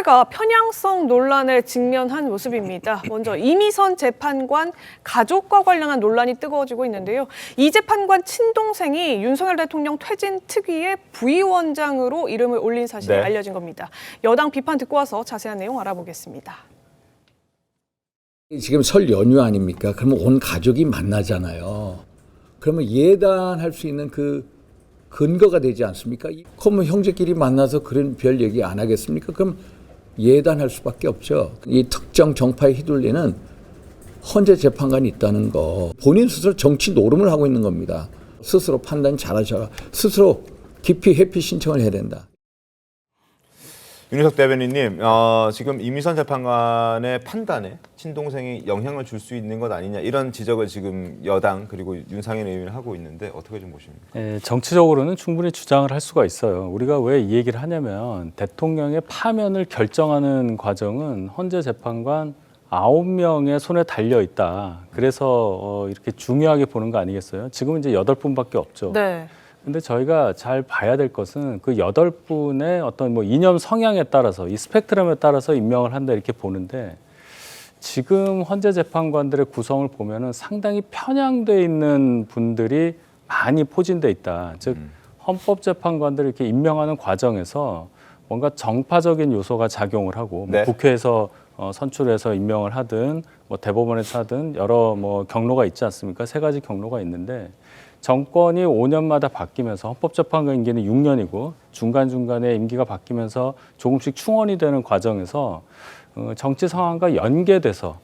헌재가 편향성 논란에 직면한 모습입니다. 먼저 이미선 재판관 가족과 관련한 논란이 뜨거워지고 있는데요. 이 재판관 친동생이 윤석열 대통령 퇴진 특위의 부위원장으로 이름을 올린 사실이 알려진 겁니다. 여당 비판 듣고 와서 자세한 내용 알아보겠습니다. 지금 설 연휴 아닙니까? 그러면 온 가족이 만나잖아요. 그러면 예단할 수 있는 그 근거가 되지 않습니까? 그러면 형제끼리 만나서 그런 별 얘기 안 하겠습니까? 그럼 예단할 수밖에 없죠. 이 특정 정파에 휘둘리는 헌재 재판관이 있다는 거, 본인 스스로 정치 노름을 하고 있는 겁니다. 스스로 판단 잘하셔가 스스로 깊이 회피 신청을 해야 된다. 윤희석 대변인님, 지금 이미선 재판관의 판단에 친동생이 영향을 줄 수 있는 것 아니냐 이런 지적을 지금 여당 그리고 윤상현 의원이 하고 있는데 어떻게 좀 보십니까? 정치적으로는 충분히 주장을 할 수가 있어요. 우리가 왜 이 얘기를 하냐면 대통령의 파면을 결정하는 과정은 헌재 재판관 9명의 손에 달려 있다. 그래서 이렇게 중요하게 보는 거 아니겠어요? 지금은 이제 8분밖에 없죠. 네. 근데 저희가 잘 봐야 될 것은 그 8분의 어떤 뭐 이념 성향에 따라서 이 스펙트럼에 따라서 임명을 한다 이렇게 보는데 지금 헌재 재판관들의 구성을 보면은 상당히 편향돼 있는 분들이 많이 포진돼 있다. 즉 헌법재판관들을 이렇게 임명하는 과정에서 뭔가 정파적인 요소가 작용을 하고 뭐 국회에서 선출해서 임명을 하든 뭐 대법원에서 하든 여러 뭐 경로가 있지 않습니까? 3가지 경로가 있는데 정권이 5년마다 바뀌면서 헌법재판관 임기는 6년이고 중간중간에 임기가 바뀌면서 조금씩 충원이 되는 과정에서 정치 상황과 연계돼서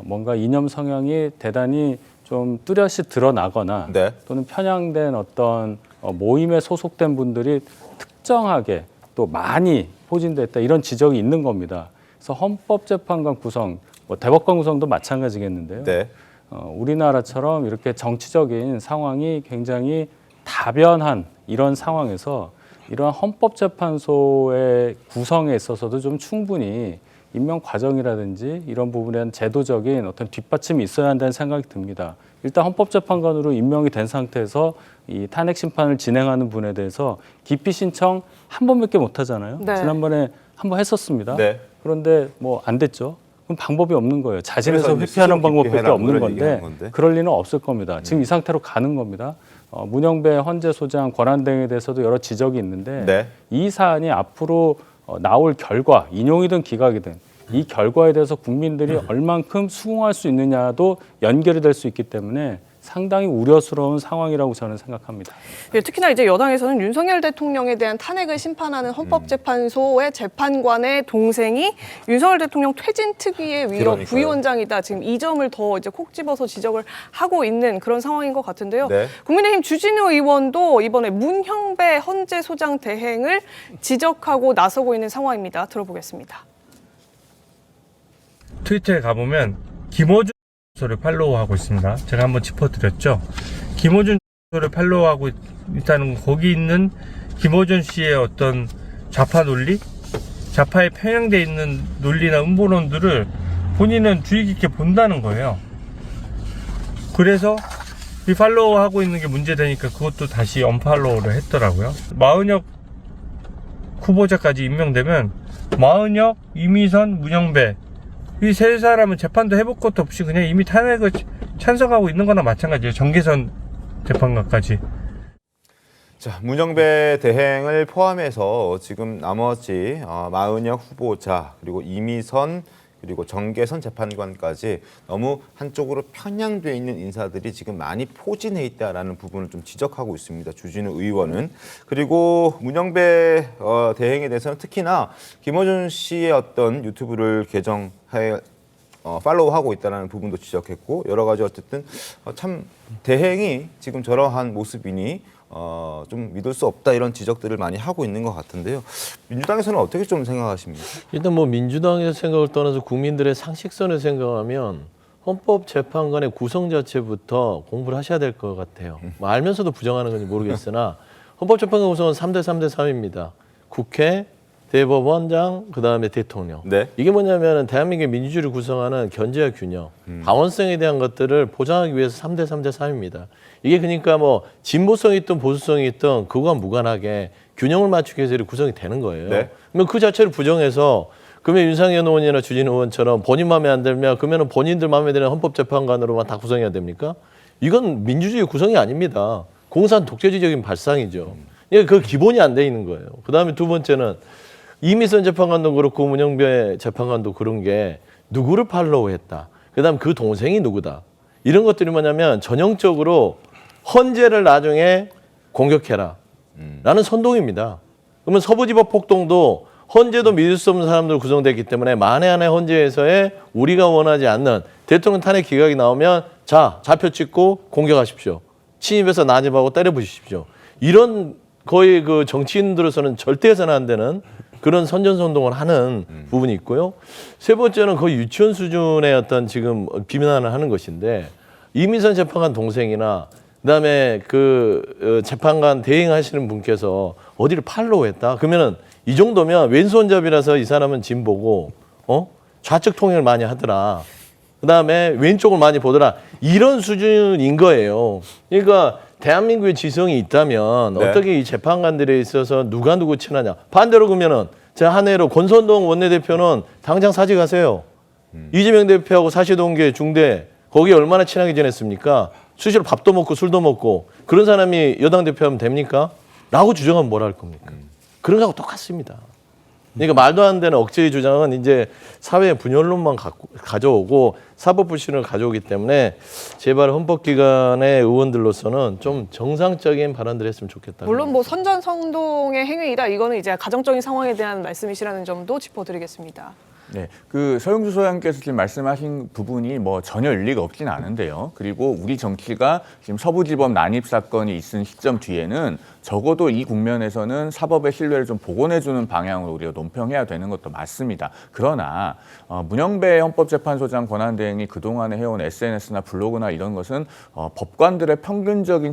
뭔가 이념 성향이 대단히 좀 뚜렷이 드러나거나 또는 편향된 어떤 모임에 소속된 분들이 특정하게 또 많이 포진됐다 이런 지적이 있는 겁니다. 그래서 헌법재판관 구성, 뭐 대법관 구성도 마찬가지겠는데요. 우리나라처럼 이렇게 정치적인 상황이 굉장히 다변한 이런 상황에서 이러한 헌법재판소의 구성에 있어서도 좀 충분히 임명 과정이라든지 이런 부분에 대한 제도적인 어떤 뒷받침이 있어야 한다는 생각이 듭니다. 일단 헌법재판관으로 임명이 된 상태에서 이 탄핵 심판을 진행하는 분에 대해서 기피 신청 한 번밖에 못 하잖아요. 지난번에 한 번 했었습니다. 그런데 뭐 안 됐죠. 그럼 방법이 없는 거예요. 자진해서 회피하는 방법밖에 없는 건데 그럴 리는 없을 겁니다. 지금 이 상태로 가는 겁니다. 문영배 헌재 소장 권한 등에 대해서도 여러 지적이 있는데 이 사안이 앞으로 나올 결과, 인용이든 기각이든 이 결과에 대해서 국민들이 얼만큼 수긍할 수 있느냐도 연결이 될 수 있기 때문에 상당히 우려스러운 상황이라고 저는 생각합니다. 예, 특히나 이제 여당에서는 윤석열 대통령에 대한 탄핵을 심판하는 헌법재판소의 재판관의 동생이 윤석열 대통령 퇴진 특위의 위로 부위원장이다. 지금 이 점을 더 이제 콕 집어서 지적을 하고 있는 그런 상황인 것 같은데요. 국민의힘 주진우 의원도 이번에 문형배 헌재 소장 대행을 지적하고 나서고 있는 상황입니다. 들어보겠습니다. 트위터에 가보면 김어준 를 팔로우하고 있습니다. 제가 한번 짚어드렸죠. 김어준 를 팔로우하고 있다는 거기 있는 김어준 씨의 어떤 좌파 논리, 좌파에 편향돼 있는 논리나 음모론들을 본인은 주의 깊게 본다는 거예요. 그래서 이 팔로우하고 있는 게 문제되니까 그것도 다시 언팔로우를 했더라고요. 마은혁 후보자까지 임명되면 마은혁, 이미선, 문영배 이 세 사람은 재판도 해볼 것도 없이 그냥 이미 탄핵을 찬성하고 있는 거나 마찬가지예요. 정계선 재판관까지. 자, 문영배 대행을 포함해서 지금 나머지 마은혁 후보자 그리고 이미선 그리고 정계선 재판관까지 너무 한쪽으로 편향돼 있는 인사들이 지금 많이 포진해 있다라는 부분을 좀 지적하고 있습니다. 주진우 의원은. 그리고 문영배 대행에 대해서는 특히나 김어준 씨의 어떤 유튜브를 팔로우하고 있다는 부분도 지적했고 여러 가지 어쨌든 참 대행이 지금 저러한 모습이니 좀 믿을 수 없다 이런 지적들을 많이 하고 있는 것 같은데요. 민주당에서는 어떻게 좀 생각하십니까? 일단 뭐 민주당의 생각을 떠나서 국민들의 상식선을 생각하면 헌법재판관의 구성 자체부터 공부를 하셔야 될 것 같아요. 뭐 알면서도 부정하는 건지 모르겠으나 헌법재판관 구성은 3대 3대 3입니다. 국회, 대법원장, 그다음에 대통령. 이게 뭐냐면 대한민국의 민주주의를 구성하는 견제와 균형, 방원성에 대한 것들을 보장하기 위해서 3대 3대 3입니다. 이게 그러니까 뭐 진보성이 있든 보수성이 있든 그거와 무관하게 균형을 맞추기 위해서 구성이 되는 거예요. 그러면 그 자체를 부정해서 그러면 윤상현 의원이나 주진 의원처럼 본인 마음에 안 들면 그러면 본인들 마음에 드는 헌법재판관으로만 다 구성해야 됩니까? 이건 민주주의 구성이 아닙니다. 공산 독재주의적인 발상이죠. 그러니까 그 기본이 안 돼 있는 거예요. 그다음에 두 번째는 이미선 재판관도 그렇고 문영배 재판관도 그런 게 누구를 팔로우했다. 그다음 그 동생이 누구다. 이런 것들이 뭐냐면 전형적으로 헌재를 나중에 공격해라 라는 선동입니다. 그러면 서부지법 폭동도 헌재도 믿을 수 없는 사람들 구성됐기 때문에 만에 하나 헌재에서의 우리가 원하지 않는 대통령 탄핵 기각이 나오면 자 좌표 찍고 공격하십시오. 침입해서 난입하고 때려 부십시오. 이런 거의 그 정치인들로서는 절대 해서는 안 되는 그런 선전선동을 하는 부분이 있고요. 세 번째는 거의 유치원 수준의 어떤 지금 비난을 하는 것인데 이민선 재판관 동생이나 그다음에 그 재판관 대행하시는 분께서 어디를 팔로우했다. 그러면은 이 정도면 왼손잡이라서 이 사람은 진보고 좌측 통행을 많이 하더라. 그다음에 왼쪽을 많이 보더라. 이런 수준인 거예요. 그러니까 대한민국의 지성이 있다면 네. 어떻게 이 재판관들에 있어서 누가 누구 친하냐. 반대로 그러면은 제가 한 해로 권선동 원내대표는 당장 사직하세요. 이재명 대표하고 사시동계 중대 거기에 얼마나 친하게 지냈습니까? 수시로 밥도 먹고 술도 먹고 그런 사람이 여당 대표하면 됩니까? 라고 주장하면 뭘 할 겁니까? 그런 거하고 똑같습니다. 그러니까 말도 안 되는 억제의 주장은 이제 사회의 분열론만 가져오고 사법 불신을 가져오기 때문에 제발 헌법기관의 의원들로서는 좀 정상적인 발언들을 했으면 좋겠다. 물론 뭐 선전성동의 행위이다. 이거는 이제 가정적인 상황에 대한 말씀이시라는 점도 짚어드리겠습니다. 네, 그 서영주 소장께서 지금 말씀하신 부분이 뭐 전혀 일리가 없지는 않은데요. 그리고 우리 정치가 지금 서부지법 난입 사건이 있은 시점 뒤에는 적어도 이 국면에서는 사법의 신뢰를 좀 복원해주는 방향으로 우리가 논평해야 되는 것도 맞습니다. 그러나 문영배 헌법재판소장 권한대행이 그동안에 해온 SNS나 블로그나 이런 것은 법관들의 평균적인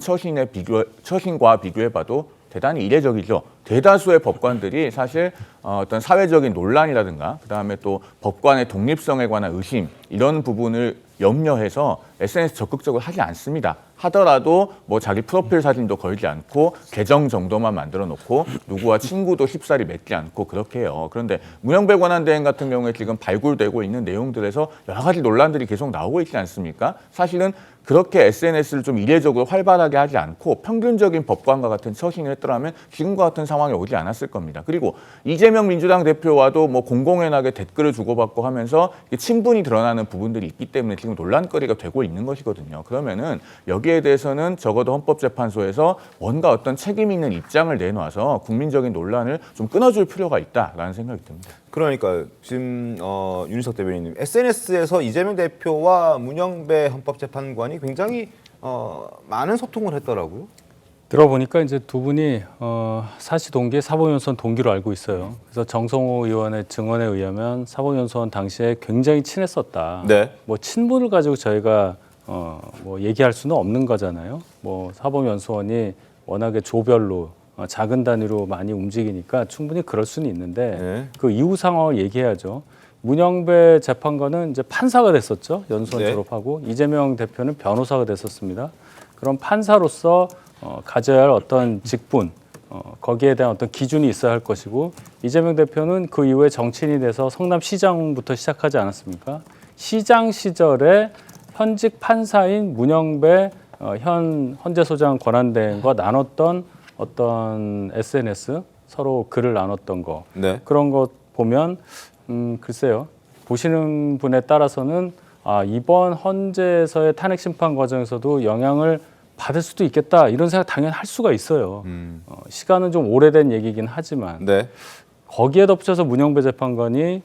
처신과 비교해봐도 대단히 이례적이죠. 대다수의 법관들이 사실 어떤 사회적인 논란이라든가 그다음에 또 법관의 독립성에 관한 의심 이런 부분을 염려해서 SNS 적극적으로 하지 않습니다. 하더라도 뭐 자기 프로필 사진도 걸지 않고 계정 정도만 만들어 놓고 누구와 친구도 쉽사리 맺지 않고 그렇게 해요. 그런데 문영배 권한대행 같은 경우에 지금 발굴되고 있는 내용들에서 여러 가지 논란들이 계속 나오고 있지 않습니까? 사실은 그렇게 SNS를 좀 이례적으로 활발하게 하지 않고 평균적인 법관과 같은 처신을 했더라면 지금과 같은 상황이 오지 않았을 겁니다. 그리고 이재명 민주당 대표와도 뭐 공공연하게 댓글을 주고받고 하면서 친분이 드러나는 부분들이 있기 때문에 지금 논란거리가 되고 있는 것이거든요. 그러면은 여기에 대해서는 적어도 헌법재판소에서 뭔가 어떤 책임 있는 입장을 내놔서 국민적인 논란을 좀 끊어줄 필요가 있다라는 생각이 듭니다. 그러니까 지금 윤희석 대변인님 SNS에서 이재명 대표와 문영배 헌법재판관이 굉장히 많은 소통을 했더라고요. 들어보니까 이제 두 분이 사시동계 사법연수원 동기로 알고 있어요. 그래서 정성호 의원의 증언에 의하면 사법연수원 당시에 굉장히 친했었다. 네. 뭐 친분을 가지고 저희가 뭐 얘기할 수는 없는 거잖아요. 뭐 사법연수원이 워낙에 조별로 작은 단위로 많이 움직이니까 충분히 그럴 수는 있는데 네. 그 이후 상황을 얘기해야죠. 문영배 재판관은 이제 판사가 됐었죠. 연수원 네. 졸업하고 이재명 대표는 변호사가 됐었습니다. 그럼 판사로서 가져야 할 어떤 직분, 거기에 대한 어떤 기준이 있어야 할 것이고 이재명 대표는 그 이후에 정치인이 돼서 성남시장부터 시작하지 않았습니까? 시장 시절에 현직 판사인 문영배 현 헌재소장 권한대행과 나눴던 어떤 SNS 서로 글을 나눴던 거 네. 그런 것 보면 글쎄요 보시는 분에 따라서는 이번 헌재에서의 탄핵 심판 과정에서도 영향을 받을 수도 있겠다 이런 생각 당연히 할 수가 있어요. 시간은 좀 오래된 얘기긴 하지만 네. 거기에 덧붙여서 문영배 재판관이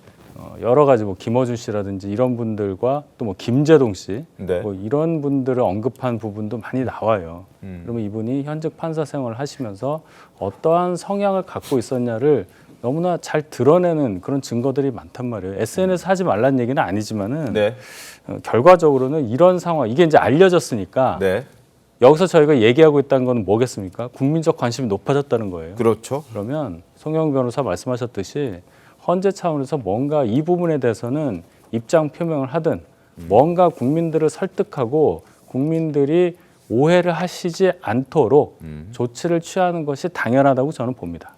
여러 가지 뭐 김어준 씨라든지 이런 분들과 또 뭐 김재동 씨 네. 뭐 이런 분들을 언급한 부분도 많이 나와요. 그러면 이분이 현직 판사 생활을 하시면서 어떠한 성향을 갖고 있었냐를 너무나 잘 드러내는 그런 증거들이 많단 말이에요. SNS 하지 말라는 얘기는 아니지만은 네. 결과적으로는 이런 상황 이게 이제 알려졌으니까 네. 여기서 저희가 얘기하고 있다는 건 뭐겠습니까? 국민적 관심이 높아졌다는 거예요. 그렇죠. 그러면 송영 변호사 말씀하셨듯이 헌재 차원에서 뭔가 이 부분에 대해서는 입장 표명을 하든 뭔가 국민들을 설득하고 국민들이 오해를 하시지 않도록 조치를 취하는 것이 당연하다고 저는 봅니다.